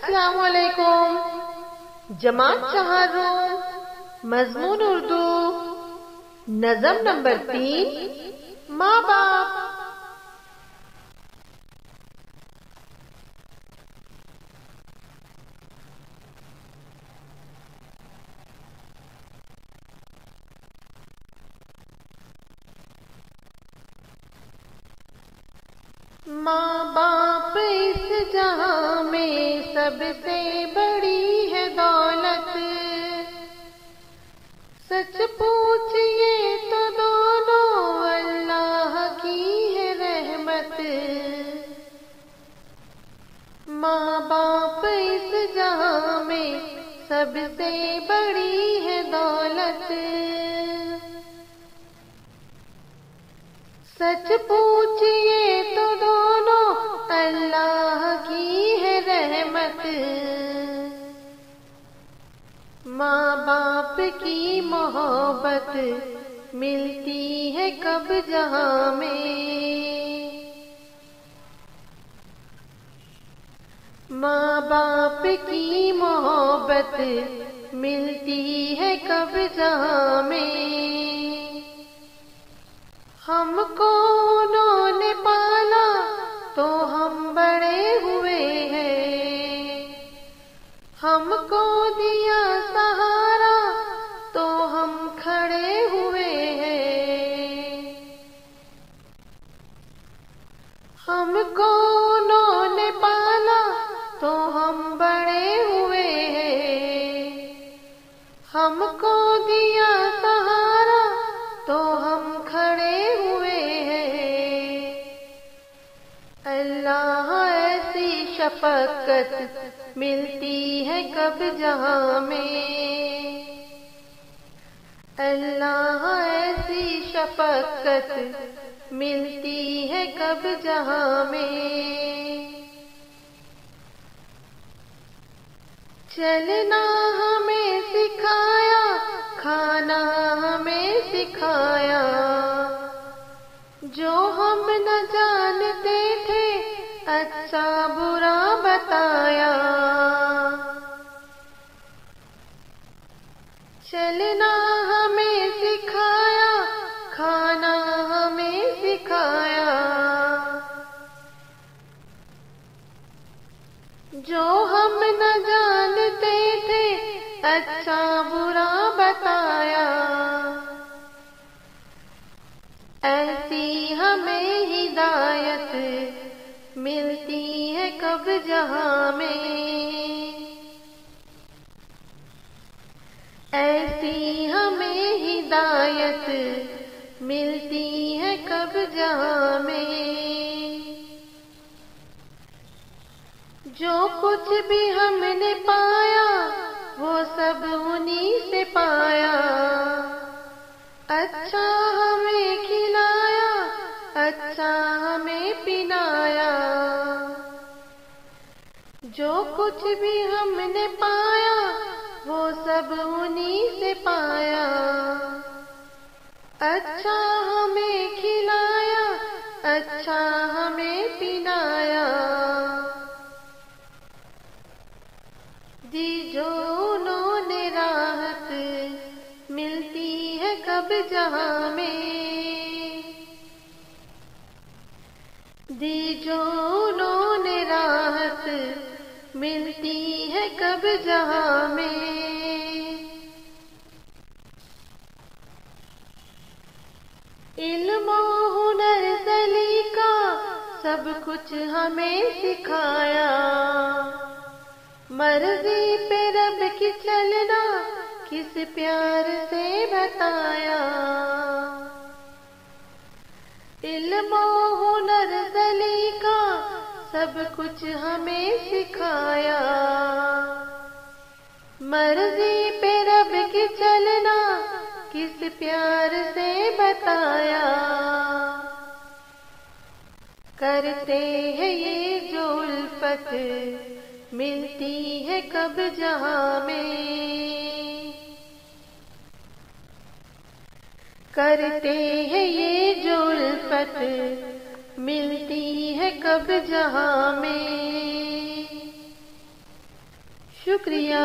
अस्सलाम वालेकुम। जमात चहारों, मजमून उर्दू, नज़म नंबर 3, माँ बाप। माँ बाप इस जहां में सबसे बड़ी है दौलत। सच पूछिए तो दोनों अल्लाह की है रहमत। माँ बाप इस जहां में सबसे बड़ी है दौलत। सच पूछिए तो दोनों अल्लाह की है रहमत। माँ बाप की मोहब्बत मिलती है कब जहां में। माँ बाप की मोहब्बत मिलती है कब जहां में। हमको उन्होंने पाला तो हम बड़े हुए हैं। हमको दिया सहारा तो हम खड़े हुए हैं। हमको उन्होंने पाला तो हम बड़े हुए हैं। हमको दिया सहारा तो हम खड़े हुए हैं। अल्लाह ऐसी शफकत मिलती है कब जहां में। अल्लाह ऐसी शफकत मिलती है कब जहां में। चलना हमें सिखाया, खाना हमें सिखाया। जो हम न जानते थे अच्छा बुरा बताया। चलना हमें सिखाया, खाना हमें सिखाया। जो हम न जानते थे अच्छा बुरा बताया। ऐसी हमें हिदायत मिलती है कब जहां में। ऐसी हमें हिदायत मिलती है कब जहां में। जो कुछ भी हमने पाया वो सब उन्हीं से पाया। अच्छा हमें खिलाया, अच्छा हमें पिलाया। जो कुछ भी हमने पाया वो सब उन्हीं से पाया। अच्छा हमें खिलाया, अच्छा हमें पिलाया। दी जो उन्होंने राहत मिलती है कब जहां में। दी जो उन्होंने राहत मिलती है कब जहां में। इल्म और हुनर सलीका सब कुछ हमें सिखाया। मर्जी पे रब की चलना किस प्यार से बताया। इल्म हुनर सलीका सब कुछ हमें सिखाया। मर्जी पे रब की चलना किस प्यार से बताया। करते हैं ये जो उल्फत मिलती है कब जहां में। करते हैं ये जो उल्फत मिलती है कब जहां में। शुक्रिया।